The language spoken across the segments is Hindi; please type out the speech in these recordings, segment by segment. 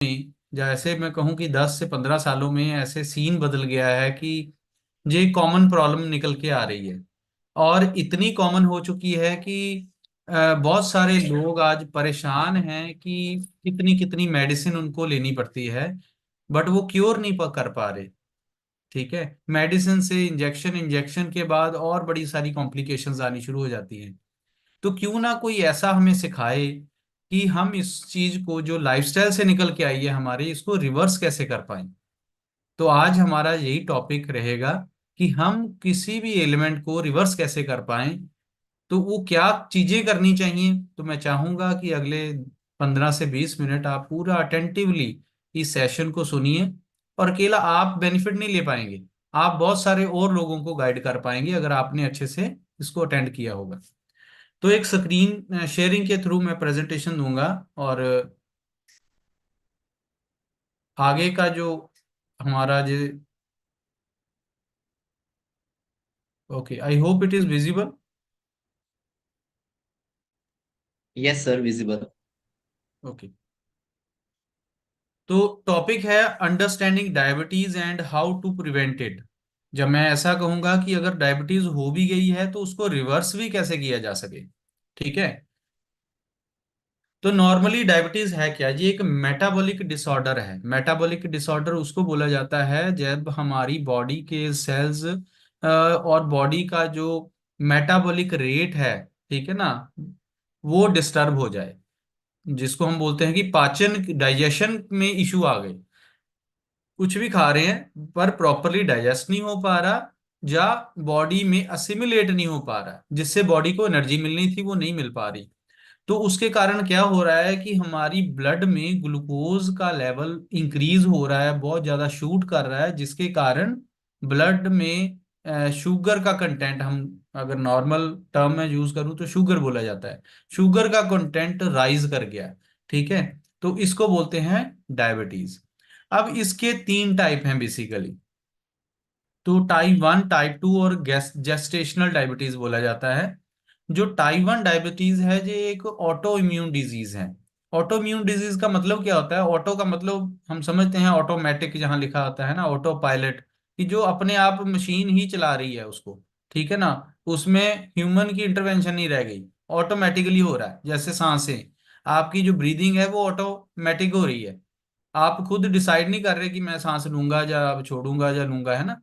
में, जैसे मैं कहूँ कि 10 से 15 सालों में ऐसे सीन बदल गया है कि ये कॉमन प्रॉब्लम निकल के आ रही है। और इतनी कॉमन हो चुकी है कि बहुत सारे लोग आज परेशान हैं कि कितनी कितनी मेडिसिन उनको लेनी पड़ती है, बट वो क्योर नहीं कर पा रहे। ठीक है, मेडिसिन से इंजेक्शन, इंजेक्शन के बाद और बड़ी सारी कॉम्प्लिकेशंस आनी शुरू हो जाती हैं। तो क्यों ना कोई ऐसा हमें सिखाए कि हम इस चीज को जो लाइफस्टाइल से निकल के आई है हमारे, इसको रिवर्स कैसे कर पाए। तो आज हमारा यही टॉपिक रहेगा कि हम किसी भी एलिमेंट को रिवर्स कैसे कर पाएं। तो वो क्या चीजें करनी चाहिए। तो मैं चाहूंगा कि अगले 15 से 20 मिनट आप पूरा अटेंटिवली इस सेशन को सुनिए। और अकेला आप बेनिफिट नहीं ले पाएंगे, आप बहुत सारे और लोगों को गाइड कर पाएंगे अगर आपने अच्छे से इसको अटेंड किया होगा। तो एक स्क्रीन शेयरिंग के थ्रू मैं प्रेजेंटेशन दूंगा। और आगे का जो हमारा जो, okay, I hope it is visible. Yes sir, visible. Okay, तो टॉपिक है understanding diabetes and how to prevent it. जब मैं ऐसा कहूंगा कि अगर डायबिटीज हो भी गई है तो उसको रिवर्स भी कैसे किया जा सके। ठीक है, तो नॉर्मली डायबिटीज है क्या जी? एक मेटाबॉलिक डिसऑर्डर है। मेटाबॉलिक डिसऑर्डर उसको बोला जाता है जब हमारी बॉडी के सेल्स और बॉडी का जो मेटाबॉलिक रेट है, ठीक है ना, वो डिस्टर्ब हो जाए। जिसको हम बोलते हैं कि पाचन, डाइजेशन में इशू आ गए। कुछ भी खा रहे हैं पर प्रॉपरली डाइजेस्ट नहीं हो पा रहा, या बॉडी में असिमिलेट नहीं हो पा रहा, जिससे बॉडी को एनर्जी मिलनी थी वो नहीं मिल पा रही। तो उसके कारण क्या हो रहा है कि हमारी ब्लड में ग्लूकोज का लेवल इंक्रीज हो रहा है, बहुत ज्यादा शूट कर रहा है, जिसके कारण ब्लड में शुगर का कंटेंट, हम अगर नॉर्मल टर्म में यूज करूं तो शुगर बोला जाता है, शुगर का कंटेंट राइज कर गया। ठीक है, तो इसको बोलते हैं डायबिटीज। अब इसके 3 टाइप हैं बेसिकली। तो टाइप 1, टाइप 2 और जेस्टेशनल डायबिटीज बोला जाता है। जो टाइप 1 डायबिटीज है ये एक ऑटो इम्यून डिजीज है। ऑटो इम्यून डिजीज का मतलब क्या होता है? ऑटो का मतलब हम समझते हैं ऑटोमेटिक, जहां लिखा होता है ना ऑटो पायलट, कि जो अपने आप मशीन ही चला रही है उसको। ठीक है ना, उसमें ह्यूमन की इंटरवेंशन नहीं रह गई, ऑटोमेटिकली हो रहा है। जैसे सांसें, आपकी जो ब्रीदिंग है वो ऑटोमेटिक हो रही है। आप खुद डिसाइड नहीं कर रहे कि मैं सांस लूंगा या अब छोड़ूंगा या लूंगा, है ना,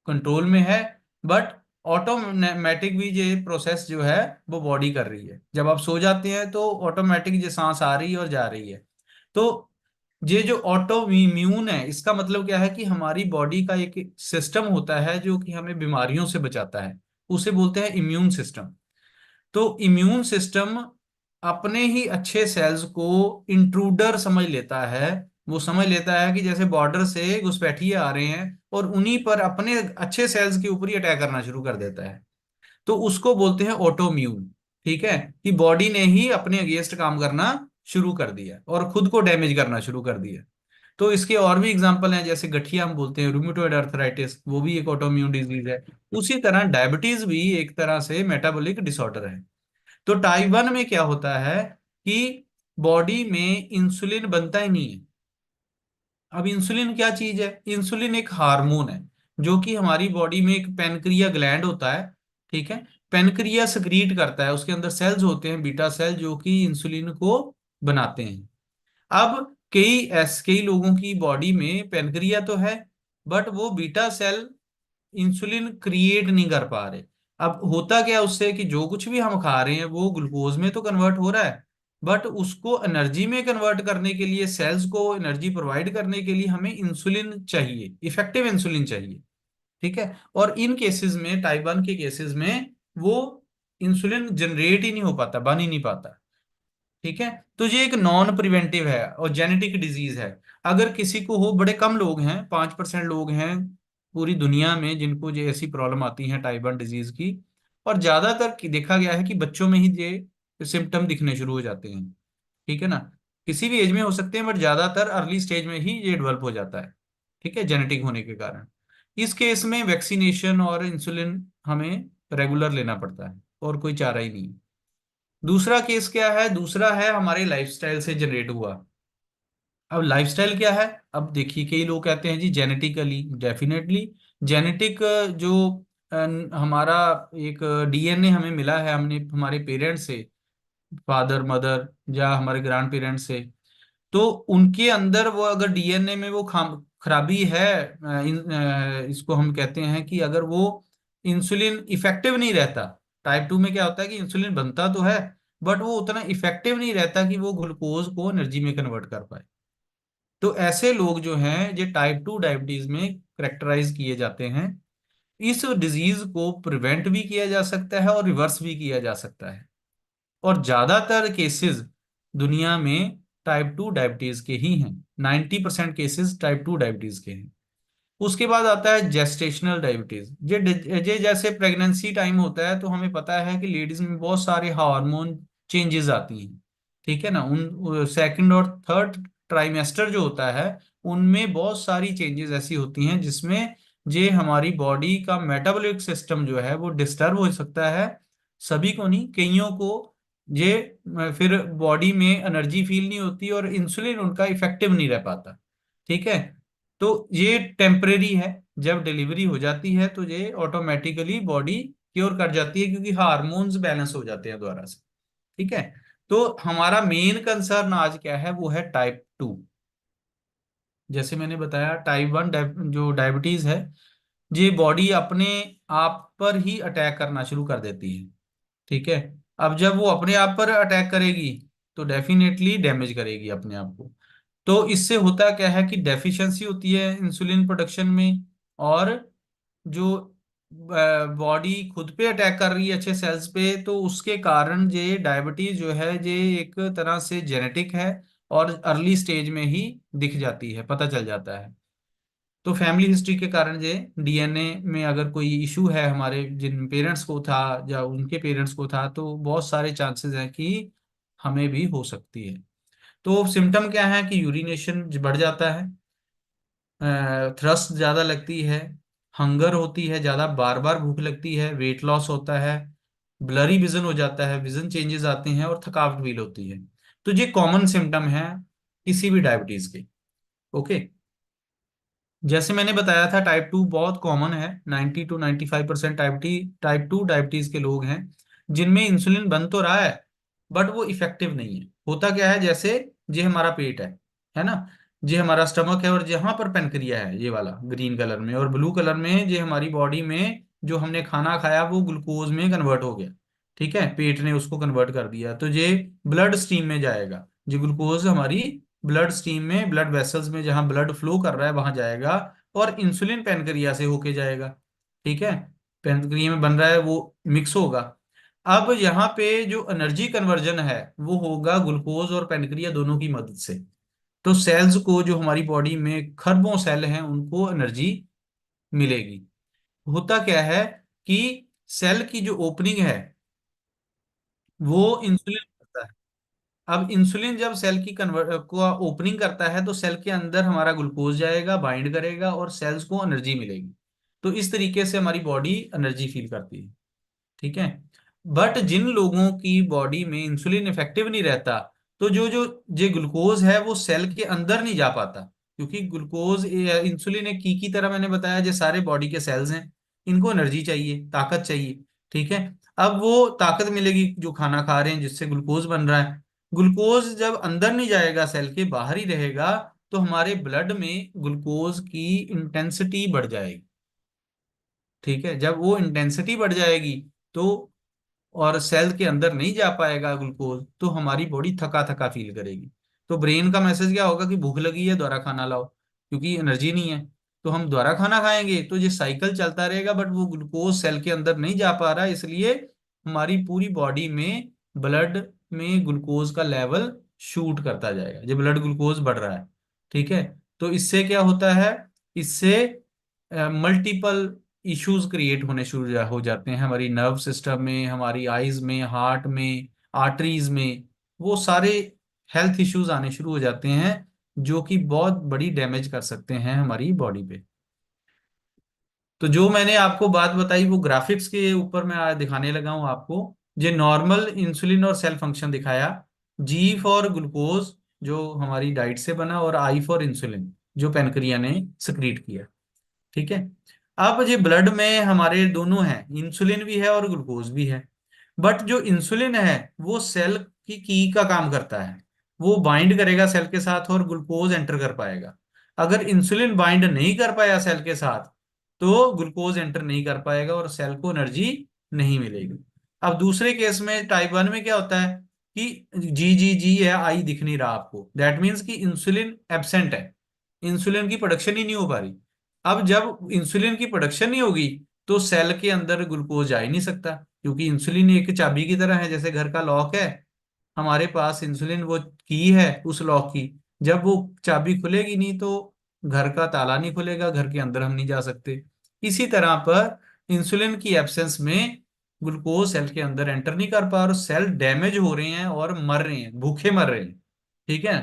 कंट्रोल में है। बट ऑटोमेटिक भी ये प्रोसेस जो है वो बॉडी कर रही है। जब आप सो जाते हैं तो ऑटोमेटिक ये सांस आ रही है और जा रही है। तो ये जो ऑटो इम्यून है, इसका मतलब क्या है कि हमारी बॉडी का एक सिस्टम होता है जो कि हमें बीमारियों से बचाता है, उसे बोलते हैं इम्यून सिस्टम। तो इम्यून सिस्टम अपने ही अच्छे सेल्स को इंट्रूडर समझ लेता है। वो समझ लेता है कि जैसे बॉर्डर से घुसपैठिए आ रहे हैं और उन्हीं पर अपने अच्छे सेल्स के ऊपर ही अटैक करना शुरू कर देता है। तो उसको बोलते हैं ऑटोम्यून। ठीक है, कि बॉडी ने ही अपने अगेंस्ट काम करना शुरू कर दिया और खुद को डैमेज करना शुरू कर दिया। तो इसके और भी एग्जांपल हैं, जैसे गठिया हम बोलते हैं, रूमेटोइड अर्थराइटिस, वो भी एक ऑटोम्यून डिजीज है। उसी तरह डायबिटीज भी एक तरह से मेटाबॉलिक डिसऑर्डर है। तो टाइप 1 में क्या होता है कि बॉडी में इंसुलिन बनता ही नहीं है। अब इंसुलिन क्या चीज है? इंसुलिन एक हार्मोन है जो कि हमारी बॉडी में एक पेनक्रिया ग्लैंड होता है। ठीक है, पेनक्रिया सक्रीट करता है, उसके अंदर सेल्स होते हैं, बीटा सेल, जो कि इंसुलिन को बनाते हैं। अब कई लोगों की बॉडी में पेनक्रिया तो है, बट वो बीटा सेल इंसुलिन क्रिएट नहीं कर पा रहे। अब होता क्या उससे कि जो कुछ भी हम खा रहे हैं वो ग्लूकोज में तो कन्वर्ट हो रहा है, बट उसको एनर्जी में कन्वर्ट करने के लिए, सेल्स को एनर्जी प्रोवाइड करने के लिए हमें इंसुलिन चाहिए, इफेक्टिव इंसुलिन चाहिए। ठीक है, और इन केसेस में, टाइप 1 के केसेस में, वो इंसुलिन जनरेट ही नहीं हो पाता, बन ही नहीं पाता। ठीक है, तो ये एक नॉन प्रिवेंटिव है और जेनेटिक डिजीज है। अगर किसी को हो, बड़े कम लोग हैं, 5% लोग हैं पूरी दुनिया में जिनको ये ऐसी प्रॉब्लम आती है टाइप 1 डिजीज की। और ज्यादातर देखा गया है कि बच्चों में ही ये सिम्टम दिखने शुरू हो जाते हैं। ठीक है ना, किसी भी एज में हो सकते हैं बट ज्यादातर अर्ली स्टेज में ही ये डेवलप हो जाता है। ठीक है, जेनेटिक होने के कारण। इस केस में वैक्सीनेशन और इंसुलिन हमें रेगुलर लेना पड़ता है और कोई चारा ही नहीं। दूसरा केस क्या है? दूसरा है हमारे लाइफस्टाइल से जनरेट हुआ। अब लाइफस्टाइल क्या है? अब देखिए, कई लोग कहते हैं जी जेनेटिकली, डेफिनेटली अब देखिए, कई लोग कहते हैं जी जेनेटिकली, डेफिनेटली जेनेटिक जो हमारा एक डीएनए हमें मिला है, हमने हमारे पेरेंट्स से, फादर मदर या हमारे ग्रैंड पेरेंट्स से, तो उनके अंदर वो अगर डीएनए में वो खराबी है, इसको हम कहते हैं कि अगर वो इंसुलिन इफेक्टिव नहीं रहता। टाइप 2 में क्या होता है कि इंसुलिन बनता तो है, बट वो उतना इफेक्टिव नहीं रहता कि वो ग्लूकोज को एनर्जी में कन्वर्ट कर पाए। तो ऐसे लोग जो हैं, ये टाइप 2 डायबिटीज में करेक्टराइज किए जाते हैं। इस डिजीज को प्रिवेंट भी किया जा सकता है और रिवर्स भी किया जा सकता है। और ज्यादातर केसेस दुनिया में टाइप 2 डायबिटीज के ही हैं। 90% केसेस टाइप 2 डायबिटीज के हैं। उसके बाद आता है जेस्टेशनल डायबिटीज। ये जैसे प्रेगनेंसी टाइम होता है, तो हमें पता है कि लेडीज में बहुत सारे हार्मोन चेंजेस आती हैं। ठीक है ना, उन सेकंड और थर्ड ट्राइमेस्टर जो होता है, उनमें बहुत सारी चेंजेस ऐसी होती हैं जिसमें जे हमारी बॉडी का मेटाबॉलिक सिस्टम जो है वो डिस्टर्ब हो सकता है। सभी को नहीं, कईयों को ये फिर बॉडी में एनर्जी फील नहीं होती और इंसुलिन उनका इफेक्टिव नहीं रह पाता। ठीक है। तो ये टेम्परेरी है। जब डिलीवरी हो जाती है तो ये ऑटोमेटिकली बॉडी क्योर कर जाती है, क्योंकि हार्मोन्स बैलेंस हो जाते हैं दोबारा से। ठीक है। तो हमारा मेन कंसर्न आज क्या है, वो है टाइप 2। जैसे मैंने बताया, टाइप 1 जो डायबिटीज है, ये बॉडी अपने आप पर ही अटैक करना शुरू कर देती है। ठीक है। अब जब वो अपने आप पर अटैक करेगी, तो डेफिनेटली डैमेज करेगी अपने आप को। तो इससे होता क्या है कि डेफिशिएंसी होती है इंसुलिन प्रोडक्शन में, और जो बॉडी खुद पे अटैक कर रही है अच्छे सेल्स पे, तो उसके कारण ये डायबिटीज जो है, ये एक तरह से जेनेटिक है और अर्ली स्टेज में ही दिख जाती है, पता चल जाता है। तो फैमिली हिस्ट्री के कारण ये डीएनए में अगर कोई इशू है, हमारे जिन पेरेंट्स को था या उनके पेरेंट्स को था, तो बहुत सारे चांसेस हैं कि हमें भी हो सकती है। तो सिम्टम क्या है कि यूरिनेशन बढ़ जाता है, थ्रस्ट ज्यादा लगती है, हंगर होती है ज्यादा, बार बार भूख लगती है, वेट लॉस होता है, ब्लरी विजन हो जाता है, विजन चेंजेस आते हैं और थकावट फील होती है। तो ये कॉमन सिम्टम है किसी भी डायबिटीज के। ओके। जैसे मैंने बताया था, टाइप 2 बहुत कॉमन है। 90 to 95% टाइप 2 डायबिटीज के लोग हैं जिनमें इंसुलिन बन तो रहा है, बट वो इफेक्टिव नहीं है। होता क्या है, जैसे ये हमारा पेट है ना, ये हमारा स्टमक है, और जहां पर पेनक्रिया है, ये वाला ग्रीन कलर में, और ब्लू कलर में ये हमारी बॉडी में जो हमने खाना खाया वो ग्लूकोज में कन्वर्ट हो गया। ठीक है, पेट ने उसको कन्वर्ट कर दिया, तो ये ब्लड स्ट्रीम में जाएगा। जो ग्लूकोज हमारी ब्लड स्ट्रीम में, ब्लड वेसल्स में जहां ब्लड फ्लो कर रहा है वहां जाएगा, और इंसुलिन पेनक्रिया से होके जाएगा। ठीक है, पेनक्रिया में बन रहा है, वो मिक्स होगा। अब यहाँ पे जो एनर्जी कन्वर्जन है वो होगा ग्लूकोज और पेनक्रिया दोनों की मदद से। तो सेल्स को, जो हमारी बॉडी में खरबों सेल हैं, उनको एनर्जी मिलेगी। होता क्या है कि सेल की जो ओपनिंग है वो इंसुलिन करता है। अब इंसुलिन जब सेल की कन्वर्ट को ओपनिंग करता है, तो सेल के अंदर हमारा ग्लूकोज जाएगा, बाइंड करेगा और सेल्स को एनर्जी मिलेगी। तो इस तरीके से हमारी बॉडी एनर्जी फील करती है। ठीक है। बट जिन लोगों की बॉडी में इंसुलिन इफेक्टिव नहीं रहता, तो जो जो जो ग्लूकोज है वो सेल के अंदर नहीं जा पाता, क्योंकि ग्लूकोज, इंसुलिन एक की तरह, मैंने बताया, जो सारे बॉडी के सेल्स हैं, इनको एनर्जी चाहिए, ताकत चाहिए। ठीक है। अब वो ताकत मिलेगी जो खाना खा रहे हैं, जिससे ग्लूकोज बन रहा है। ग्लूकोज जब अंदर नहीं जाएगा, सेल के बाहर ही रहेगा, तो हमारे ब्लड में ग्लूकोज की इंटेंसिटी बढ़ जाएगी। ठीक है, जब वो इंटेंसिटी बढ़ जाएगी, तो और सेल के अंदर नहीं जा पाएगा ग्लूकोज, तो हमारी बॉडी थका थका फील करेगी। तो ब्रेन का मैसेज क्या होगा कि भूख लगी है, दोबारा खाना लाओ, क्योंकि एनर्जी नहीं है। तो हम दोबारा खाना खाएंगे, तो ये साइकिल चलता रहेगा, बट वो ग्लूकोज सेल के अंदर नहीं जा पा रहा, इसलिए हमारी पूरी बॉडी में ब्लड में ग्लूकोज का लेवल शूट करता जाएगा, जो ब्लड ग्लूकोज बढ़ रहा है। ठीक है। तो इससे क्या होता है, इससे मल्टीपल इश्यूज क्रिएट होने शुरू हो जाते हैं हमारी नर्व सिस्टम में, हमारी आईज में, हार्ट में, आर्टरीज में। वो सारे हेल्थ इश्यूज आने शुरू हो जाते हैं, जो कि बहुत बड़ी डैमेज कर सकते हैं हमारी बॉडी पे। तो जो मैंने आपको बात बताई वो ग्राफिक्स के ऊपर मैं आज दिखाने लगा हूं आपको। जो नॉर्मल इंसुलिन और सेल फंक्शन दिखाया, जी फॉर ग्लूकोज, जो हमारी डाइट से बना, और आई फॉर इंसुलिन जो पेनक्रिया ने सिक्रीट किया। ठीक है। अब ये ब्लड में हमारे दोनों हैं, इंसुलिन भी है और ग्लूकोज भी है। बट जो इंसुलिन है वो सेल की का काम करता है। वो बाइंड करेगा सेल के साथ और ग्लूकोज एंटर कर पाएगा। अगर इंसुलिन बाइंड नहीं कर पाया सेल के साथ, तो ग्लूकोज एंटर नहीं कर पाएगा और सेल को एनर्जी नहीं मिलेगी। अब दूसरे केस में टाइप 1 में क्या होता है कि जी जी जी है, आई दिख नहीं रहा आपको, दैट मीन्स कि इंसुलिन एब्सेंट है, इंसुलिन की प्रोडक्शन ही नहीं हो पा रही। अब जब इंसुलिन की प्रोडक्शन नहीं होगी, तो सेल के अंदर ग्लूकोज जा ही नहीं सकता, क्योंकि इंसुलिन एक चाबी की तरह है, जैसे घर का लॉक है, हमारे पास इंसुलिन वो की है उस लॉक की। जब वो चाबी खुलेगी नहीं, तो घर का ताला नहीं खुलेगा, घर के अंदर हम नहीं जा सकते। इसी तरह पर इंसुलिन की एब्सेंस में ग्लूकोज सेल के अंदर एंटर नहीं कर पा, और सेल डैमेज हो रहे हैं और मर रहे हैं, भूखे मर रहे हैं। ठीक है।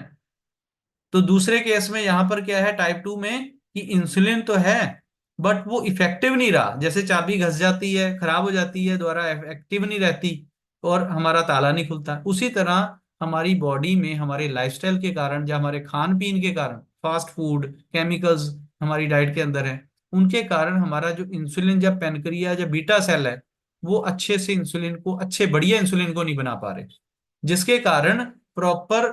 तो दूसरे केस में यहां पर क्या है टाइप 2 में, कि इंसुलिन तो है बट वो इफेक्टिव नहीं रहा, जैसे चाबी घस जाती है, खराब हो जाती है, दोबारा एक्टिव नहीं रहती और हमारा ताला नहीं खुलता। उसी तरह हमारी बॉडी में हमारे लाइफस्टाइल के कारण या हमारे खान पीन के कारण, फास्ट फूड, केमिकल्स हमारी डाइट के अंदर है, उनके कारण हमारा जो इंसुलिन या पेनक्रिया या बीटा सेल है, वो अच्छे से इंसुलिन को, अच्छे बढ़िया इंसुलिन को नहीं बना पा रहे, जिसके कारण प्रॉपर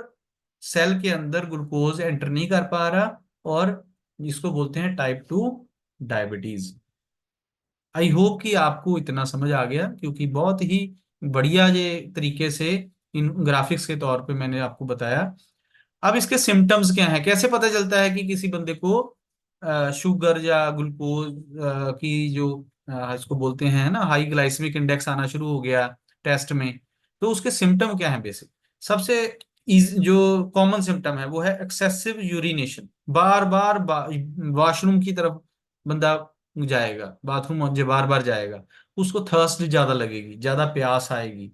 सेल के अंदर ग्लूकोज एंटर नहीं कर पा रहा, और इसको बोलते हैं टाइप 2 डायबिटीज। आई होप कि आपको इतना समझ आ गया, क्योंकि बहुत ही बढ़िया ये तरीके से इन ग्राफिक्स के तौर पे मैंने आपको बताया। अब इसके सिम्टम्स क्या हैं, कैसे पता चलता है कि किसी बंदे को शुगर या ग्लूकोज की जो इसको बोलते हैं ना, हाई ग्लाइसेमिक इंडेक्स आना शुरू हो गया टेस्ट में। तो उसके सिम्टम क्या हैं बेसिक। सबसे जो कॉमन सिम्टम है वो है एक्सेसिव यूरिनेशन, बार बार वॉशरूम की तरफ बंदा जाएगा, बाथरूम बार बार जाएगा, उसको थर्स्ट ज्यादा लगेगी, ज्यादा प्यास आएगी,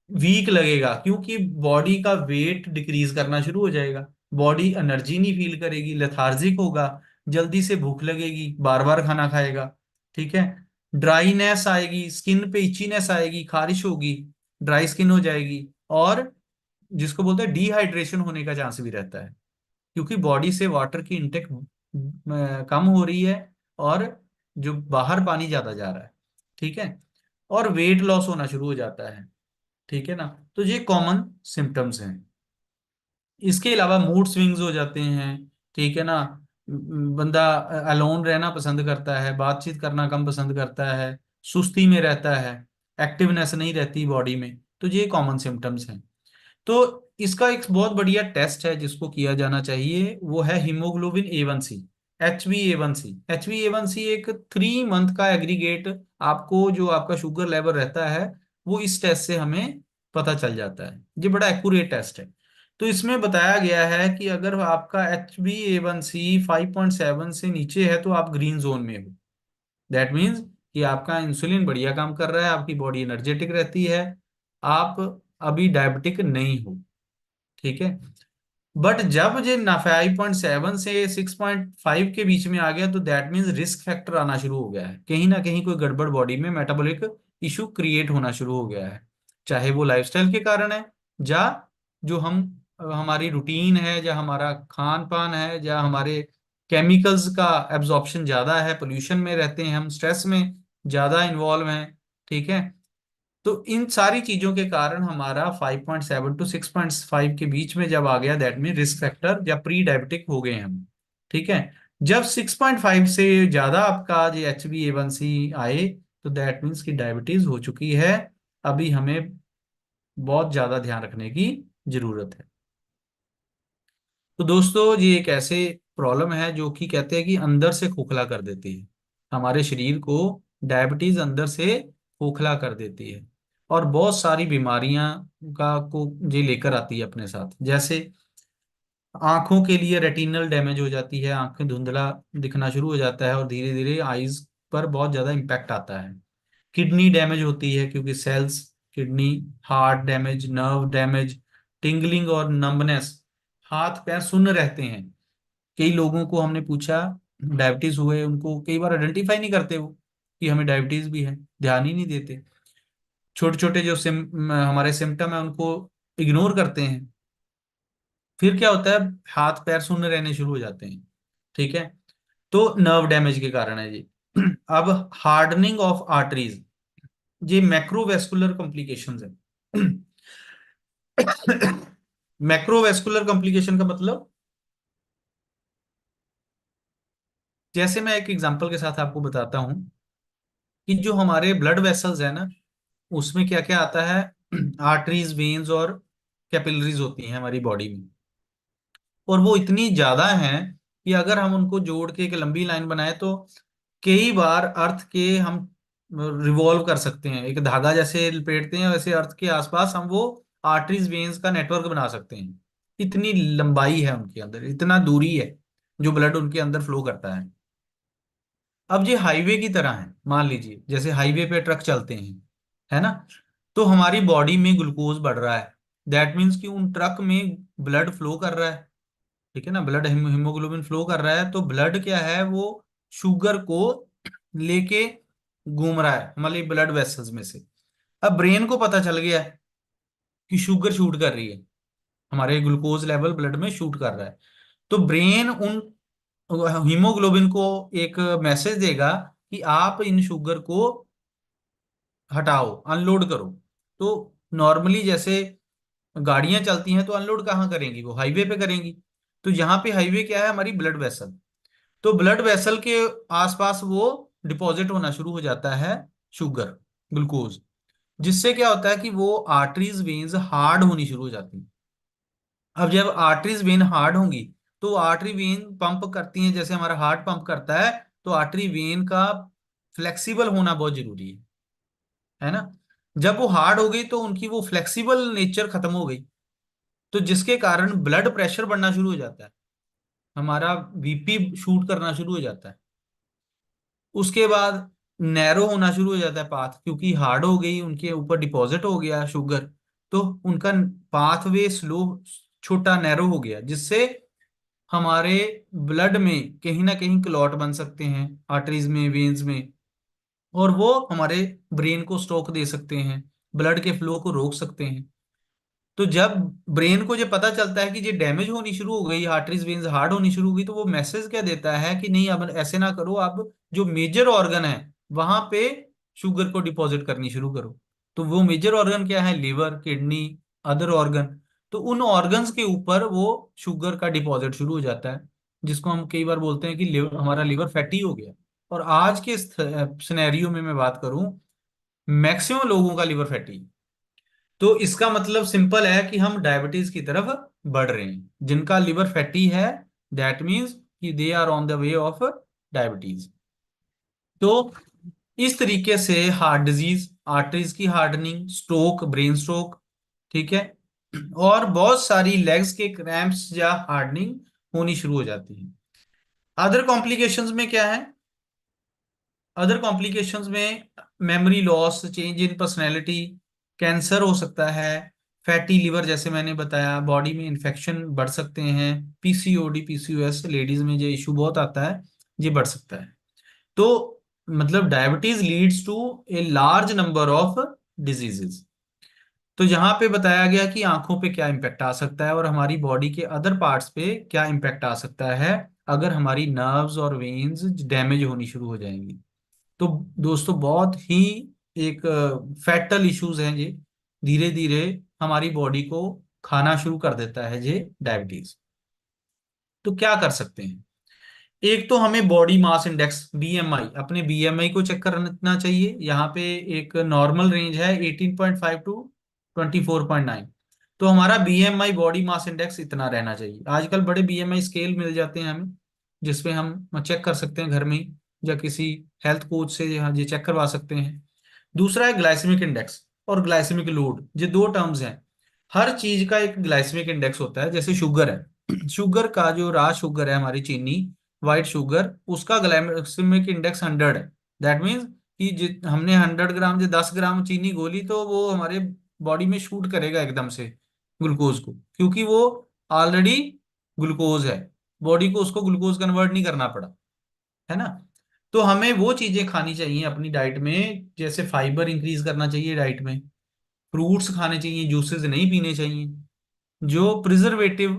वीक लगेगा, क्योंकि बॉडी का वेट डिक्रीज करना शुरू हो जाएगा, बॉडी एनर्जी नहीं फील करेगी, लेथार्जिक होगा, जल्दी से भूख लगेगी, बार बार खाना खाएगा। ठीक है। ड्राईनेस आएगी, स्किन पे इचीनेस आएगी, खारिश होगी, ड्राई स्किन हो जाएगी, और जिसको बोलते हैं डिहाइड्रेशन होने का चांस भी रहता है, क्योंकि बॉडी से वाटर की इनटेक कम हो रही है, और जो बाहर पानी ज्यादा जा रहा है। ठीक है। और वेट लॉस होना शुरू हो जाता है। ठीक है ना। तो ये कॉमन सिम्टम्स हैं। इसके अलावा मूड स्विंग्स हो जाते हैं। ठीक है ना। बंदा अलोन रहना पसंद करता है, बातचीत करना कम पसंद करता है, सुस्ती में रहता है, एक्टिवनेस नहीं रहती बॉडी में। तो ये कॉमन सिम्टम्स हैं। तो इसका एक बहुत बढ़िया टेस्ट है जिसको किया जाना चाहिए, वो है हीमोग्लोबिन A1C, HbA1c। HbA1c एक 3 मंथ का एग्रीगेट, आपको जो आपका शुगर लेवल रहता है वो इस टेस्ट से हमें पता चल जाता है। ये बड़ा एक्यूरेट टेस्ट है। तो इसमें बताया गया है कि अगर आपका HbA1c 5.7 से नीचे है तो आप ग्रीन जोन में हो। दैट मीन्स कि आपका इंसुलिन बढ़िया काम कर रहा है, आपकी बॉडी एनर्जेटिक रहती है, आप अभी डायबिटिक नहीं हो। ठीक है। बट जब ये ना 5.7 से 6.5 के बीच में आ गया, तो दैट मीन्स रिस्क फैक्टर आना शुरू हो गया है, कहीं ना कहीं कोई गड़बड़ बॉडी में मेटाबॉलिक इशू क्रिएट होना शुरू हो गया है। चाहे वो लाइफस्टाइल के कारण है, या जो हमारी रूटीन है, या हमारा खान पान है, या हमारे केमिकल्स का एब्जॉर्प्शन ज्यादा है, पोल्यूशन में रहते हैं हम, स्ट्रेस में ज्यादा इन्वॉल्व हैं। ठीक है। तो इन सारी चीजों के कारण हमारा 5.7 टू 6.5 के बीच में जब आ गया, दैट मीन रिस्क फैक्टर, या प्री डायबिटिक हो गए हम। ठीक है। जब 6.5 से ज्यादा आपका जो HbA1c आए, तो दैट मीन्स कि डायबिटीज हो चुकी है। अभी हमें बहुत ज्यादा ध्यान रखने की जरूरत है। तो दोस्तों, ये एक ऐसे प्रॉब्लम है जो कि कहते हैं कि अंदर से खोखला कर देती है हमारे शरीर को। डायबिटीज अंदर से खोखला कर देती है, और बहुत सारी बीमारियां का को ये लेकर आती है अपने साथ। जैसे आंखों के लिए रेटिनल डैमेज हो जाती है, आंखें धुंधला दिखना शुरू हो जाता है, और धीरे धीरे आईज पर बहुत ज्यादा इम्पैक्ट आता है। किडनी डैमेज होती है, क्योंकि cells, kidney, heart damage, nerve damage, tingling और नंबनेस, हाथ पैर सुन्न रहते हैं। कई लोगों को हमने पूछा डायबिटीज हुए, उनको कई बार आइडेंटिफाई नहीं करते वो कि हमें डायबिटीज भी है, ध्यान ही नहीं देते। छोटे छोटे जो हमारे सिम्टम है उनको इग्नोर करते हैं। फिर क्या होता है, हाथ पैर सुन्न रहने शुरू हो जाते हैं। ठीक है, तो नर्व डैमेज के कारण है जी। अब हार्डनिंग ऑफ आर्टरीज, ये मैक्रोवेस्कुलर कॉम्प्लिकेशंस है। मैक्रोवेस्कुलर कॉम्प्लिकेशन का मतलब, जैसे मैं एक एग्जांपल के साथ आपको बताता हूं कि जो हमारे ब्लड वेसल्स है ना, उसमें क्या क्या आता है। आर्टरीज, वेन्स और कैपिलरीज होती हैं हमारी बॉडी में। और वो इतनी ज्यादा हैं कि अगर हम उनको जोड़ के एक लंबी लाइन बनाए तो कई बार अर्थ के हम रिवॉल्व कर सकते हैं, एक धागा जैसे लपेटते हैं वैसे अर्थ के आसपास हम वो आर्टरीज वेन्स का नेटवर्क बना सकते हैं। इतनी लंबाई है उनके अंदर, इतना दूरी है जो ब्लड उनके अंदर फ्लो करता है। अब ये हाईवे की तरह है, मान लीजिए जैसे हाईवे पे ट्रक चलते हैं, है ना। तो हमारी बॉडी में ग्लूकोज बढ़ रहा है, दैट मीन्स कि उन ट्रक में ब्लड फ्लो कर रहा है। ठीक है ना, ब्लड हीमोग्लोबिन फ्लो कर रहा है, तो ब्लड क्या है वो शुगर को लेके घूम रहा है हमारे ब्लड वेसल्स में से। अब ब्रेन को पता चल गया है कि शुगर शूट कर रही है, हमारे ग्लूकोज लेवल ब्लड में शूट कर रहा है। तो ब्रेन उन हीमोग्लोबिन को एक मैसेज देगा कि आप इन शुगर को हटाओ, अनलोड करो। तो नॉर्मली जैसे गाड़ियां चलती हैं तो अनलोड कहाँ करेंगी, वो हाईवे पे करेंगी। तो यहाँ पे हाईवे क्या है, हमारी ब्लड वेसल। तो ब्लड वेसल के आसपास वो डिपॉजिट होना शुरू हो जाता है शुगर, ग्लूकोज। जिससे क्या होता है कि वो आर्टरीज वेन्स हार्ड होनी शुरू हो जाती हैं। अब जब आर्टरीज वेन हार्ड होंगी तो आर्टरी वेन पंप करती हैं, जैसे हमारा हार्ट पंप करता है। तो आर्टरी वेन का फ्लेक्सिबल होना बहुत जरूरी है ना। जब वो हार्ड हो गई तो उनकी वो फ्लेक्सिबल नेचर खत्म हो गई, तो जिसके कारण ब्लड प्रेशर बढ़ना शुरू हो जाता है, हमारा बीपी शूट करना शुरू हो जाता है। उसके बाद नैरो होना शुरू हो जाता है पाथ, क्योंकि हार्ड हो गई, उनके ऊपर डिपॉजिट हो गया शुगर। तो उनका पाथवे स्लो, छोटा नैरो हो गया, जिससे हमारे ब्लड में कहीं ना कहीं क्लॉट बन सकते हैं, आर्टरीज में, वेन्स में। और वो हमारे ब्रेन को स्ट्रोक दे सकते हैं, ब्लड के फ्लो को रोक सकते हैं। तो जब ब्रेन को ये पता चलता है कि ये डैमेज होनी शुरू हो गई, आर्टरीज वेन्स हार्ड होनी शुरू हो गई, तो वो मैसेज क्या देता है कि नहीं अब ऐसे ना करो, अब जो मेजर ऑर्गन है वहां पे शुगर को डिपॉजिट करनी शुरू करो। तो वो मेजर ऑर्गन क्या है, लिवर, किडनी, अदर ऑर्गन। तो उन ऑर्गन्स के ऊपर वो शुगर का डिपॉजिट शुरू हो जाता है, जिसको हम कई बार बोलते हैं कि हमारा लिवर फैटी हो गया। और आज के सिनेरियो में मैं बात करूं, मैक्सिमम लोगों का लिवर फैटी। तो इसका मतलब सिंपल है कि हम डायबिटीज की तरफ बढ़ रहे हैं। जिनका लिवर फैटी है, दैट मीन्स कि they are on the way of diabetes. तो इस तरीके से हार्ट डिजीज, आर्टरीज की हार्डनिंग, स्ट्रोक, ब्रेन स्ट्रोक, ठीक है, और बहुत सारी लेग्स के क्रैम्प्स या हार्डनिंग होनी शुरू हो जाती है। अदर कॉम्प्लिकेशंस में क्या है, अदर कॉम्प्लिकेशंस में memory loss, change in personality, cancer हो सकता है, फैटी लिवर जैसे मैंने बताया, बॉडी में इन्फेक्शन बढ़ सकते हैं, पीसीओडी, पीसीओएस लेडीज में जो इशू बहुत आता है, ये बढ़ सकता है। तो मतलब diabetes leads to a large number of diseases. तो यहाँ पे बताया गया कि आंखों पे क्या इम्पेक्ट आ सकता है और हमारी बॉडी के अदर पार्ट्स पे क्या इम्पेक्ट आ सकता है अगर हमारी नर्व्स और वेन्स डैमेज होनी शुरू हो जाएंगी। तो दोस्तों बहुत ही एक फैटल इश्यूज हैं ये, धीरे धीरे हमारी बॉडी को खाना शुरू कर देता है ये डायबिटीज। तो क्या कर सकते हैं, एक तो हमें बॉडी मास इंडेक्स बीएमआई, अपने बीएमआई को चेक करना चाहिए। यहाँ पे एक नॉर्मल रेंज है 18.5 टू 24.9। तो हमारा बीएमआई, बॉडी मास इंडेक्स, इतना रहना चाहिए। आजकल बड़े बीएमआई स्केल मिल जाते हैं हमें, जिसपे हम चेक कर सकते हैं घर में ही, या किसी हेल्थ कोच से यहाँ ये चेक करवा सकते हैं। दूसरा है ग्लाइसेमिक इंडेक्स और ग्लाइसेमिक लोड, ये दो टर्म्स हैं। हर चीज का एक ग्लाइसेमिक इंडेक्स होता है। जैसे शुगर है, शुगर का जो राज शुगर है, हमारी चीनी, व्हाइट शुगर, उसका ग्लाइसेमिक इंडेक्स 100 है। दैट मीन्स कि हमने 100 ग्राम, जो 10 ग्राम चीनी घोली, तो वो हमारे बॉडी में शूट करेगा एकदम से ग्लूकोज को, क्योंकि वो ऑलरेडी ग्लूकोज है, बॉडी को उसको ग्लूकोज कन्वर्ट नहीं करना पड़ा, है ना। तो हमें वो चीजें खानी चाहिए अपनी डाइट में, जैसे फाइबर इंक्रीज करना चाहिए डाइट में, फ्रूट्स खाने चाहिए, जूसेस नहीं पीने चाहिए, जो प्रिजर्वेटिव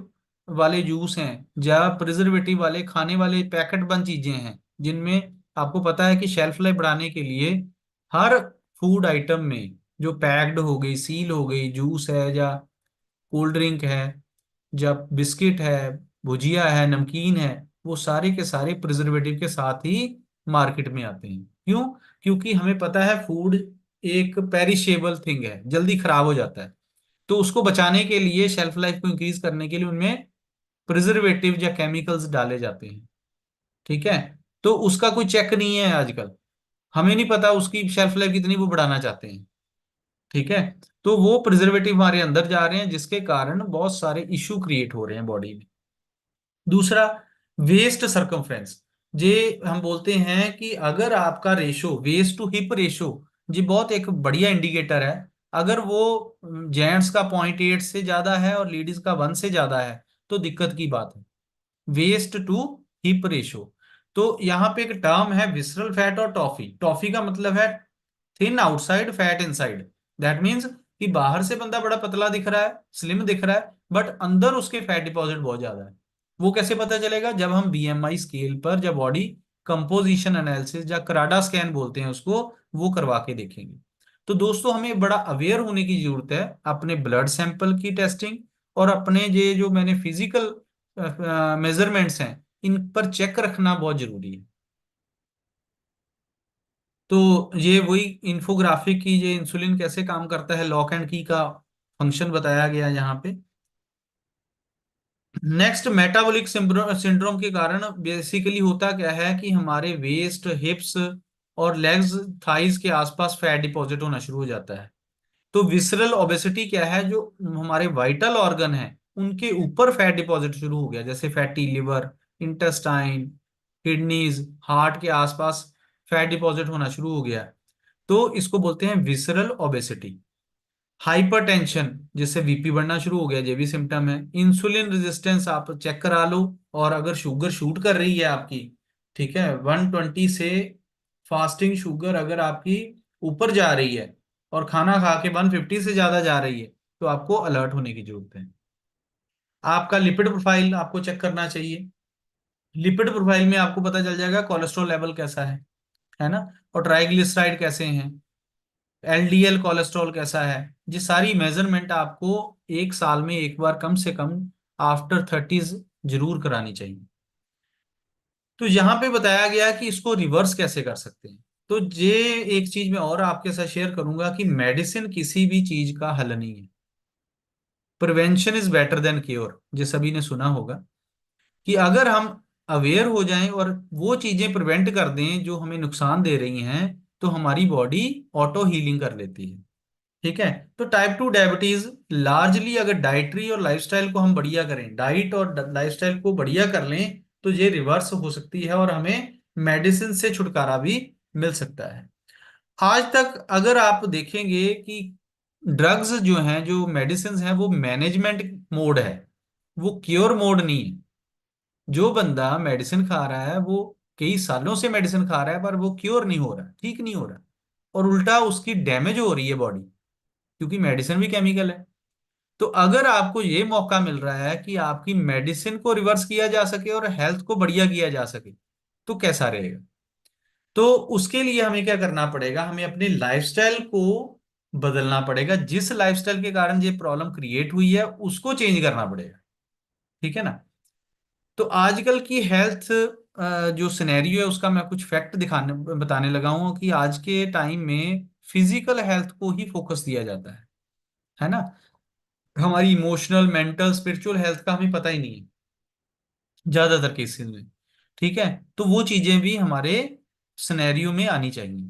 वाले जूस हैं या प्रिजर्वेटिव वाले खाने वाले पैकेट बंद चीजें हैं, जिनमें आपको पता है कि शेल्फ लाइफ बढ़ाने के लिए हर फूड आइटम में जो पैक्ड हो गई, सील हो गई, जूस है या कोल्ड ड्रिंक है, जब बिस्किट है, भुजिया है, नमकीन है, वो सारे के सारे प्रिजर्वेटिव के साथ ही मार्केट में आते हैं। क्यों? क्योंकि हमें पता है फूड एक पेरिशेबल थिंग है, जल्दी खराब हो जाता है। तो उसको बचाने के लिए, शेल्फ लाइफ को इंक्रीज करने के लिए उनमें प्रिजर्वेटिव या केमिकल्स डाले जाते हैं। ठीक है? तो उसका कोई चेक नहीं है आजकल, हमें नहीं पता उसकी शेल्फ लाइफ कितनी वो बढ़ाना चाहते हैं। ठीक है? तो वो प्रिजर्वेटिव हमारे अंदर जा रहे हैं, जिसके कारण बहुत सारे इश्यू क्रिएट हो रहे हैं बॉडी में। दूसरा, वेस्ट सर्कमफ्रेंस। जे हम बोलते हैं कि अगर आपका ratio, waist to hip ratio, जी बहुत एक बढ़िया इंडिकेटर है। अगर वो जेंट्स का 0.8 से ज्यादा है और लेडीज का 1 से ज्यादा है, तो दिक्कत की बात है। Waist to hip ratio. तो यहाँ पे एक टर्म है विसरल फैट और टॉफी। टॉफी का मतलब है thin outside, fat inside. That means कि बाहर से बंदा बड़ा पतला दिख रहा है, स्लिम दिख रहा है, बट अंदर उसके फैट डिपॉजिट बहुत ज्यादा है। वो कैसे पता चलेगा? जब हम बीएमआई स्केल पर, जब बॉडी कंपोजिशन एनालिसिस या कराडा स्कैन बोलते हैं उसको, वो करवा के देखेंगे। तो दोस्तों, हमें बड़ा अवेयर होने की जरूरत है अपने ब्लड सैंपल की टेस्टिंग और अपने ये जो मैंने फिजिकल मेजरमेंट्स हैं, इन पर चेक रखना बहुत जरूरी है। तो ये वही इंफोग्राफिक की, ये इंसुलिन कैसे काम करता है, लॉक एंड की का फंक्शन बताया गया है यहाँ पे। नेक्स्ट, मेटाबॉलिक सिंड्रोम के कारण बेसिकली होता क्या है कि हमारे वेस्ट, हिप्स और लेग्स, थाइज के आसपास फैट डिपॉजिट होना शुरू हो जाता है। तो विसरल ओबेसिटी क्या है? जो हमारे वाइटल ऑर्गन है उनके ऊपर फैट डिपॉजिट शुरू हो गया, जैसे fatty liver, intestine, kidneys, heart के आसपास फैट डिपॉजिट होना शुरू हो गया। तो इसको बोलते हैं विसरल ओबेसिटी। हाइपरटेंशन, जिससे बीपी बढ़ना शुरू हो गया, ये भी सिम्टम है। इंसुलिन रेजिस्टेंस आप चेक करा लो, और अगर शुगर शूट कर रही है आपकी, ठीक है, 120 से फास्टिंग शुगर अगर आपकी ऊपर जा रही है और खाना खा के 150 से ज्यादा जा रही है, तो आपको अलर्ट होने की जरूरत है। आपका लिपिड प्रोफाइल आपको चेक करना चाहिए। लिपिड प्रोफाइल में आपको पता चल जाएगा कोलेस्ट्रॉल लेवल कैसा है ना, और ट्राइग्लिसराइड कैसे हैं, एलडीएल कोलेस्ट्रॉल कैसा है। ये सारी मेजरमेंट आपको एक साल में एक बार कम से कम आफ्टर 30s जरूर करानी चाहिए। तो यहाँ पे बताया गया कि इसको रिवर्स कैसे कर सकते हैं। तो ये एक चीज मैं और आपके साथ शेयर करूंगा कि मेडिसिन किसी भी चीज का हल नहीं है। Prevention is better than cure, ये सभी ने सुना होगा कि अगर हम अवेयर हो जाएं और वो चीजें प्रिवेंट कर दें जो हमें नुकसान दे रही हैं, तो हमारी बॉडी ऑटो हीलिंग कर लेती है। ठीक है? तो टाइप 2 डायबिटीज लार्जली, अगर डाइटरी और लाइफस्टाइल को हम बढ़िया करें, डाइट और लाइफस्टाइल को बढ़िया कर लें, तो ये रिवर्स हो सकती है और हमें मेडिसिन से छुटकारा भी मिल सकता है। आज तक अगर आप देखेंगे कि ड्रग्स जो हैं, जो मेडिसिन हैं, वो मैनेजमेंट मोड है, वो क्योर मोड नहीं है। जो बंदा मेडिसिन खा रहा है वो कई सालों से मेडिसिन खा रहा है, पर वो क्योर नहीं हो रहा, ठीक नहीं हो रहा, और उल्टा उसकी डैमेज हो रही है बॉडी, क्योंकि मेडिसिन भी केमिकल है। तो अगर आपको ये मौका मिल रहा है कि आपकी मेडिसिन को रिवर्स किया जा सके और हेल्थ को बढ़िया किया जा सके, तो कैसा रहेगा? तो उसके लिए हमें क्या करना पड़ेगा? हमें अपने लाइफस्टाइल को बदलना पड़ेगा। जिस लाइफस्टाइल के कारण ये प्रॉब्लम क्रिएट हुई है उसको चेंज करना पड़ेगा। ठीक है ना? तो आजकल की हेल्थ जो सिनेरियो है उसका मैं कुछ फैक्ट दिखाने बताने लगा हूं कि आज के टाइम में फिजिकल हेल्थ को ही फोकस दिया जाता है ना। हमारी इमोशनल, मेंटल, स्पिरिचुअल हेल्थ का हमें पता ही नहीं है ज्यादातर केसेस में। ठीक है? तो वो चीजें भी हमारे सिनेरियो में आनी चाहिए।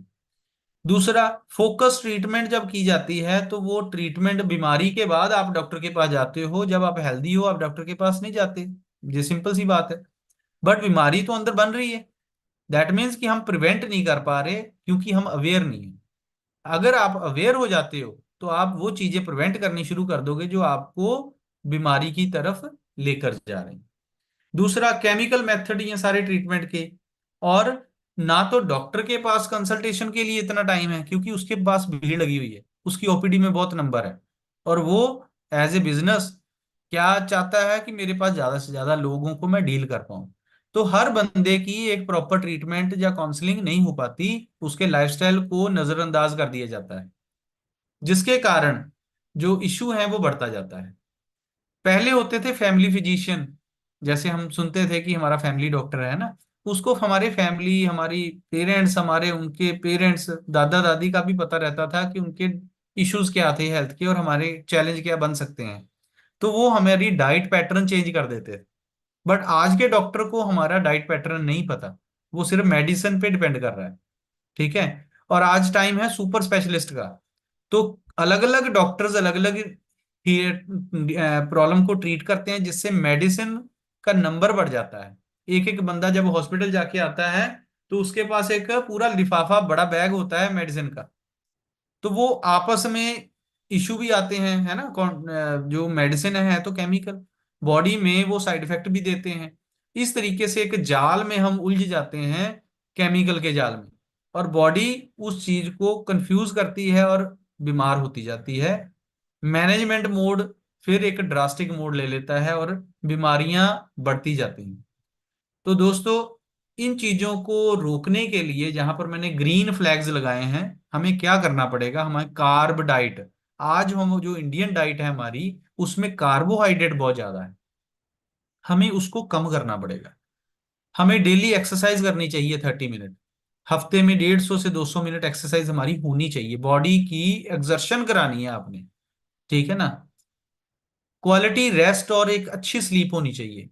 दूसरा, फोकस ट्रीटमेंट जब की जाती है तो वो ट्रीटमेंट बीमारी के बाद आप डॉक्टर के पास जाते हो, जब आप हेल्दी हो आप डॉक्टर के पास नहीं जाते। ये सिंपल सी बात है। बट बीमारी तो अंदर बन रही है। दैट मीन्स कि हम प्रिवेंट नहीं कर पा रहे क्योंकि हम अवेयर नहीं है। अगर आप अवेयर हो जाते हो तो आप वो चीजें प्रिवेंट करनी शुरू कर दोगे जो आपको बीमारी की तरफ लेकर जा रहे हैं। दूसरा, केमिकल मेथड ये सारे ट्रीटमेंट के, और ना तो डॉक्टर के पास कंसल्टेशन के लिए इतना टाइम है क्योंकि उसके पास भीड़ लगी हुई है, उसकी ओपीडी में बहुत नंबर है, और वो एज ए बिजनेस क्या चाहता है कि मेरे पास ज्यादा से ज्यादा लोगों को मैं डील कर पाऊं। तो हर बंदे की एक प्रॉपर ट्रीटमेंट या काउंसलिंग नहीं हो पाती, उसके लाइफस्टाइल को नजरअंदाज कर दिया जाता है, जिसके कारण जो इशू है वो बढ़ता जाता है। पहले होते थे फैमिली फिजिशियन, जैसे हम सुनते थे कि हमारा फैमिली डॉक्टर है ना, उसको हमारे फैमिली, हमारी पेरेंट्स, हमारे उनके पेरेंट्स, दादा दादी का भी पता रहता था कि उनके इश्यूज क्या थे हेल्थ के और हमारे चैलेंज क्या बन सकते हैं। तो वो हमारी डाइट पैटर्न चेंज कर देते थे। बट आज के डॉक्टर को हमारा डाइट पैटर्न नहीं पता, वो सिर्फ मेडिसिन पे डिपेंड कर रहा है। ठीक है। और आज टाइम है सुपर स्पेशलिस्ट का। तो अलग अलग डॉक्टर्स अलग अलग प्रॉब्लम को ट्रीट करते हैं, जिससे मेडिसिन का नंबर बढ़ जाता है। एक एक बंदा जब हॉस्पिटल जाके आता है तो उसके पास एक पूरा लिफाफा बड़ा बैग होता है मेडिसिन का। तो वो आपस में इशू भी आते हैं, है ना। जो मेडिसिन है तो केमिकल, बॉडी में वो साइड इफेक्ट भी देते हैं। इस तरीके से एक जाल में हम उलझ जाते हैं, केमिकल के जाल में। और बॉडी उस चीज को कंफ्यूज करती है और बीमार होती जाती है। मैनेजमेंट मोड फिर एक ड्रास्टिक मोड ले लेता है और बीमारियां बढ़ती जाती हैं। तो दोस्तों, इन चीजों को रोकने के लिए जहां पर मैंने ग्रीन फ्लैग्स लगाए हैं, हमें क्या करना पड़ेगा। हमारे कार्ब डाइट, आज हम जो इंडियन डाइट है हमारी, उसमें कार्बोहाइड्रेट बहुत ज्यादा है, हमें उसको कम करना पड़ेगा। हमें डेली एक्सरसाइज करनी चाहिए 30 मिनट, हफ्ते में 150 से 200 मिनट एक्सरसाइज हमारी होनी चाहिए, बॉडी की एक्सर्शन करानी है आपने। ठीक है ना। क्वालिटी रेस्ट और एक अच्छी स्लीप होनी चाहिए।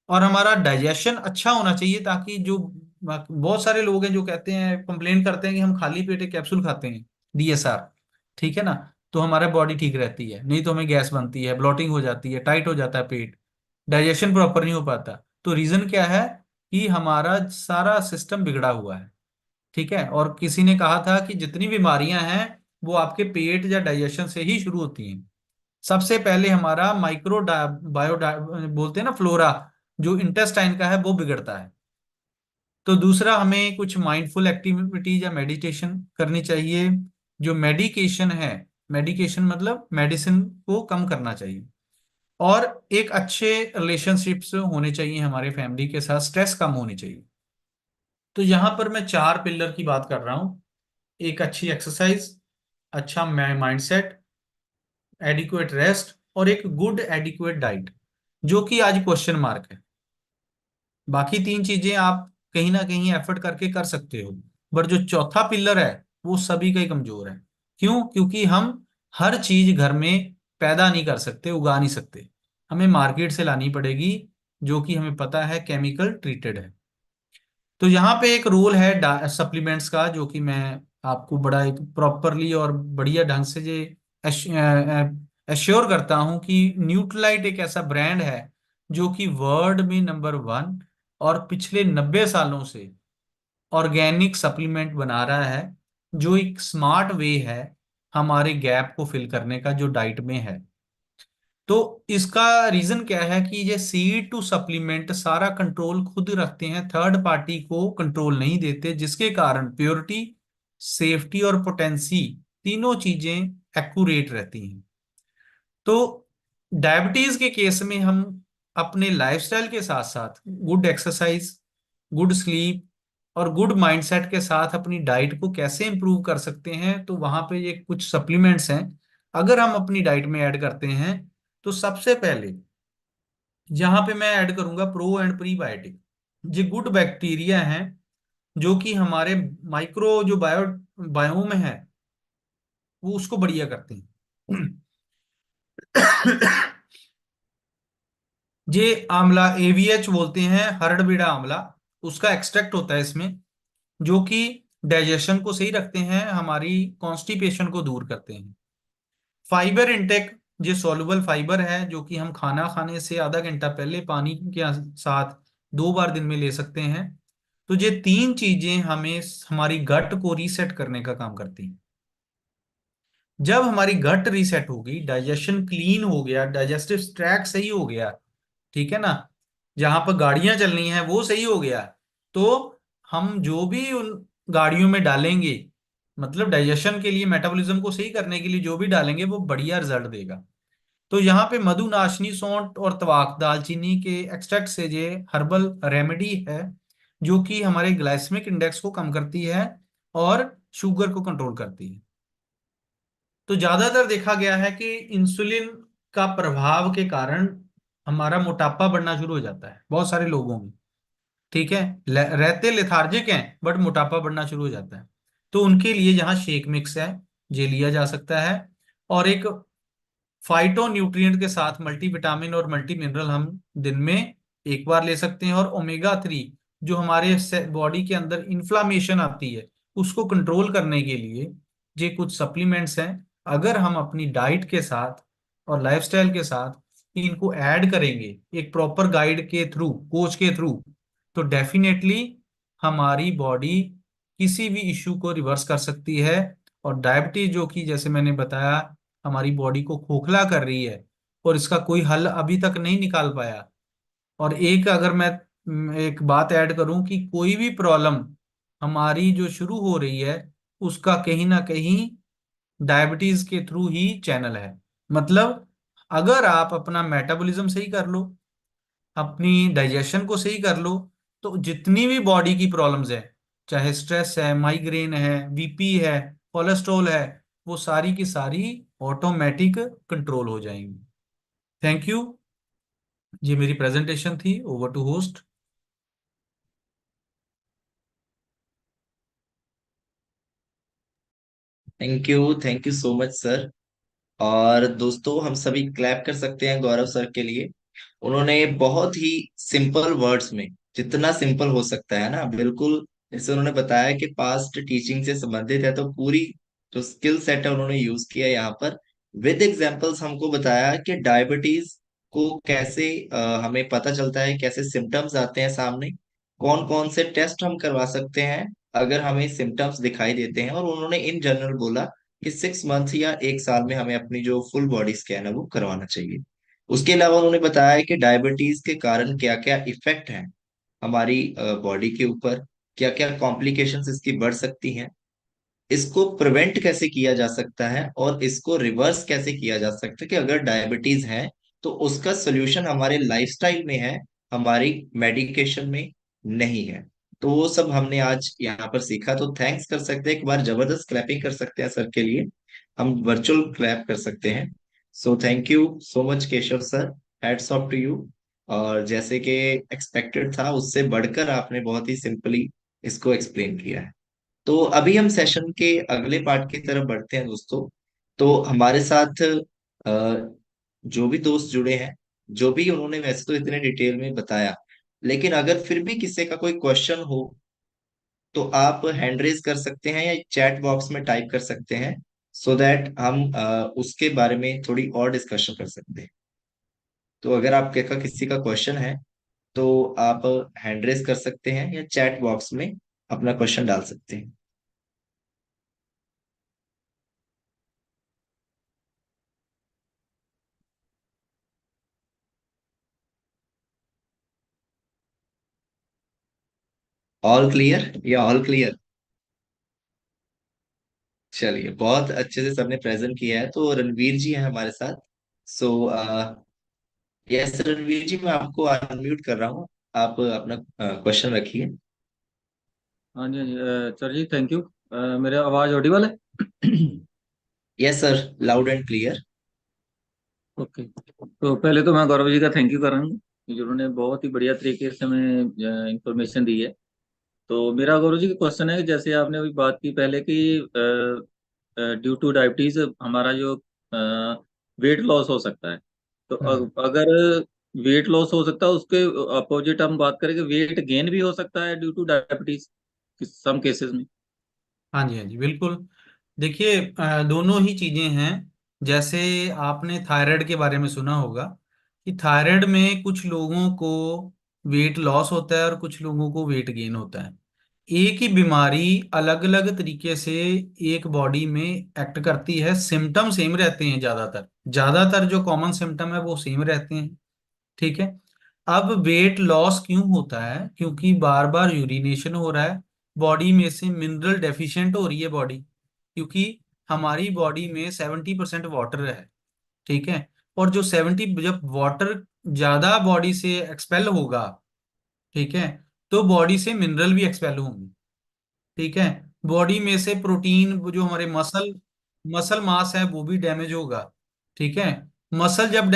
और हमारा डाइजेशन अच्छा होना चाहिए, ताकि जो बहुत सारे लोग हैं जो कहते हैं, कंप्लेन करते हैं कि हम खाली पेट एक कैप्सूल खाते हैं, DSR, ठीक है ना, तो हमारा बॉडी ठीक रहती है, नहीं तो हमें गैस बनती है, ब्लोटिंग हो जाती है, टाइट हो जाता है पेट, डाइजेशन प्रॉपर नहीं हो पाता। तो रीजन क्या है कि हमारा सारा सिस्टम बिगड़ा हुआ है। ठीक है। और किसी ने कहा था कि जितनी बीमारियां हैं वो आपके पेट या डाइजेशन से ही शुरू होती हैं। सबसे पहले हमारा माइक्रो बायो बोलते हैं ना, फ्लोरा, जो इंटेस्टाइन का है वो बिगड़ता है। तो दूसरा, हमें कुछ माइंडफुल एक्टिविटीज या मेडिटेशन करनी चाहिए। जो मेडिकेशन है, मेडिकेशन मतलब मेडिसिन को कम करना चाहिए। और एक अच्छे रिलेशनशिप्स होने चाहिए हमारे फैमिली के साथ, स्ट्रेस कम होनी चाहिए। तो यहाँ पर मैं 4 पिलर की बात कर रहा हूँ। एक अच्छी एक्सरसाइज, अच्छा माइंडसेट, एडिक्वेट रेस्ट, और एक गुड एडिक्वेट डाइट, जो कि आज क्वेश्चन मार्क है। बाकी 3 चीजें आप कहीं ना कहीं एफर्ट करके कर सकते हो, बट जो चौथा पिलर है वो सभी का ही कमजोर है। क्यों? क्योंकि हम हर चीज घर में पैदा नहीं कर सकते, उगा नहीं सकते, हमें मार्केट से लानी पड़ेगी, जो कि हमें पता है केमिकल ट्रीटेड है। तो यहाँ पे एक रोल है सप्लीमेंट्स का, जो कि मैं आपको बड़ा एक प्रॉपरली और बढ़िया ढंग से जे एश्योर करता हूँ कि न्यूट्रलाइट एक ऐसा ब्रांड है जो कि वर्ल्ड में नंबर 1 और पिछले 90 सालों से ऑर्गेनिक सप्लीमेंट बना रहा है, जो एक स्मार्ट वे है हमारे गैप को फिल करने का, जो डाइट में है। तो इसका रीजन क्या है कि ये सीड टू सप्लीमेंट सारा कंट्रोल खुद रखते हैं, थर्ड पार्टी को कंट्रोल नहीं देते, जिसके कारण प्योरिटी, सेफ्टी और पोटेंसी, तीनों चीजें एक्यूरेट रहती हैं। तो डायबिटीज के केस में हम अपने लाइफस्टाइल के साथ साथ गुड एक्सरसाइज, गुड स्लीप और गुड माइंडसेट के साथ अपनी डाइट को कैसे इंप्रूव कर सकते हैं, तो वहां पे ये कुछ सप्लीमेंट्स हैं। अगर हम अपनी डाइट में ऐड करते हैं, तो सबसे पहले यहाँ पे मैं ऐड करूंगा प्रो एंड प्रीबायोटिक। ये गुड बैक्टीरिया हैं जो कि हमारे माइक्रो जो बायोम है वो उसको बढ़िया करते हैं। ये आंवला, AVH बोलते हैं, हरड़बीड़ा आंवला, उसका एक्सट्रैक्ट होता है इसमें, जो कि डाइजेशन को सही रखते हैं, हमारी कॉन्स्टिपेशन को दूर करते हैं। फाइबर इंटेक, ये सॉल्युबल फाइबर है जो कि हम खाना खाने से आधा घंटा पहले पानी के साथ 2 बार दिन में ले सकते हैं। तो ये 3 चीजें हमें हमारी गट को रीसेट करने का काम करती हैं। जब हमारी गट रीसेट होगी, डाइजेशन क्लीन हो गया, डाइजेस्टिव ट्रैक सही हो गया, ठीक है ना, जहां पर गाड़ियां चलनी है वो सही हो गया, तो हम जो भी उन गाड़ियों में डालेंगे, मतलब डाइजेशन के लिए, मेटाबॉलिज्म को सही करने के लिए जो भी डालेंगे वो बढ़िया रिजल्ट देगा। तो यहाँ पे मधुनाशनी सौंठ और तवाक दालचीनी के एक्सट्रैक्ट से ये हर्बल रेमेडी है जो कि हमारे ग्लाइसेमिक इंडेक्स को कम करती है और शुगर को कंट्रोल करती है। तो ज्यादातर देखा गया है कि इंसुलिन का प्रभाव के कारण हमारा मोटापा बढ़ना शुरू हो जाता है बहुत सारे लोगों में। ठीक है, रहते लेथार्जिक हैं बट मोटापा बढ़ना शुरू हो जाता है। तो उनके लिए यहाँ शेक मिक्स है, ये लिया जा सकता है। और एक फाइटो न्यूट्रिएंट के साथ मल्टीविटामिन और मल्टी मिनरल हम दिन में एक बार ले सकते हैं। और ओमेगा 3 जो हमारे बॉडी के अंदर इन्फ्लामेशन आती है उसको कंट्रोल करने के लिए ये कुछ सप्लीमेंट्स हैं। अगर हम अपनी डाइट के साथ और लाइफस्टाइल के साथ इनको ऐड करेंगे एक प्रॉपर गाइड के थ्रू, कोच के थ्रू, तो डेफिनेटली हमारी बॉडी किसी भी इश्यू को रिवर्स कर सकती है। और डायबिटीज जो कि जैसे मैंने बताया हमारी बॉडी को खोखला कर रही है और इसका कोई हल अभी तक नहीं निकाल पाया। और एक अगर मैं एक बात ऐड करूं कि कोई भी प्रॉब्लम हमारी जो शुरू हो रही है उसका कहीं ना कहीं डायबिटीज के थ्रू ही चैनल है। मतलब अगर आप अपना मेटाबॉलिज्म सही कर लो, अपनी डाइजेशन को सही कर लो, तो जितनी भी बॉडी की प्रॉब्लम्स है, चाहे स्ट्रेस है, माइग्रेन है, बीपी है, कोलेस्ट्रॉल है, वो सारी की सारी ऑटोमेटिक कंट्रोल हो जाएंगी। Thank you. ये मेरी प्रेजेंटेशन थी। Over to host. Thank you so much sir. और दोस्तों हम सभी क्लैप कर सकते हैं गौरव सर के लिए। उन्होंने बहुत ही सिंपल वर्ड्स में, जितना सिंपल हो सकता है ना, बिल्कुल जैसे उन्होंने बताया कि पास्ट टीचिंग से संबंधित है, तो पूरी जो स्किल सेट है उन्होंने यूज किया यहाँ पर। विद एग्जांपल्स हमको बताया कि डायबिटीज को कैसे हमें पता चलता है, कैसे सिम्टम्स आते हैं सामने, कौन कौन से टेस्ट हम करवा सकते हैं अगर हमें सिम्टम्स दिखाई देते हैं। और उन्होंने इन जनरल बोला कि 6 मंथ या 1 साल में हमें अपनी जो फुल बॉडी स्कैन है वो करवाना चाहिए। उसके अलावा उन्होंने बताया कि डायबिटीज के कारण क्या क्या इफेक्ट हैं हमारी बॉडी के ऊपर, क्या क्या कॉम्प्लिकेशंस इसकी बढ़ सकती हैं, इसको प्रिवेंट कैसे किया जा सकता है और इसको रिवर्स कैसे किया जा सकता है कि अगर डायबिटीज है तो उसका सोल्यूशन हमारे लाइफस्टाइल में है, हमारी मेडिकेशन में नहीं है। तो वो सब हमने आज यहाँ पर सीखा। तो थैंक्स कर सकते हैं, एक बार जबरदस्त क्लैपिंग कर सकते हैं सर के लिए। हम वर्चुअल क्लैप कर सकते हैं। So thank you so much Keshav sir, hats off to you. और जैसे कि एक्सपेक्टेड था उससे बढ़कर आपने बहुत ही सिंपली इसको एक्सप्लेन किया है। तो अभी हम सेशन के अगले पार्ट की तरफ बढ़ते हैं दोस्तों। तो हमारे साथ जो भी दोस्त जुड़े हैं, जो भी उन्होंने वैसे तो इतने डिटेल में बताया, लेकिन अगर फिर भी किसी का कोई क्वेश्चन हो तो आप हैंड रेज कर सकते हैं या चैट बॉक्स में टाइप कर सकते हैं, सो दैट हम उसके बारे में थोड़ी और डिस्कशन कर सकते हैं। तो अगर आपके का किसी का क्वेश्चन है तो आप हैंड रेज कर सकते हैं या चैट बॉक्स में अपना क्वेश्चन डाल सकते हैं। ऑल क्लियर या ऑल क्लियर? चलिए, बहुत अच्छे से सबने प्रेजेंट किया है। तो रणवीर जी हैं हमारे साथ। सो यस रणवीर जी, मैं आपको अनम्यूट कर रहा हूँ। आप अपना क्वेश्चन रखिए। हाँ जी, हाँ जी, सर जी थैंक यू। मेरा आवाज़ ऑडिबल है? Yes sir, loud and clear. Okay. तो पहले तो मैं गौरव जी का थैंक यू कर रहा हूँ कि जिन्होंने बहुत ही बढ़िया तरीके से हमें इंफॉर्मेशन दी है। तो मेरा गौरव जी का क्वेश्चन है कि जैसे आपने अभी बात की पहले कि ड्यू टू डायबिटीज हमारा जो वेट लॉस हो सकता है। तो हम्म। अगर वेट लॉस हो सकता है उसके अपोजिट हम बात करें कि वेट गेन भी हो सकता है due to diabetes some cases में। हाँ जी, हाँ जी, बिल्कुल। देखिए दोनों ही चीजें हैं। जैसे आपने थायराइड के बारे में सुना होगा कि थायराइड में कुछ लोगों को वेट लॉस होता है और कुछ लोगों को वेट गेन होता है। एक ही बीमारी अलग अलग तरीके से एक बॉडी में एक्ट करती है। सिम्टम सेम रहते हैं, ज्यादातर ज्यादातर जो कॉमन सिम्टम है वो सेम रहते हैं। ठीक है। अब वेट लॉस क्यों होता है? क्योंकि बार बार यूरिनेशन हो रहा है, बॉडी में से मिनरल डेफिशिएंट हो रही है बॉडी, क्योंकि हमारी बॉडी में 70% वाटर है। ठीक है। और जो 70, जब वाटर ज्यादा बॉडी से एक्सपेल होगा, ठीक है, तो बॉडी से मिनरल भी एक्सपेल होंगे। ठीक है, बॉडी में से प्रोटीन, वो जो हमारे मसल मसल मास है वो भी डैमेज होगा। ठीक है, मसल जब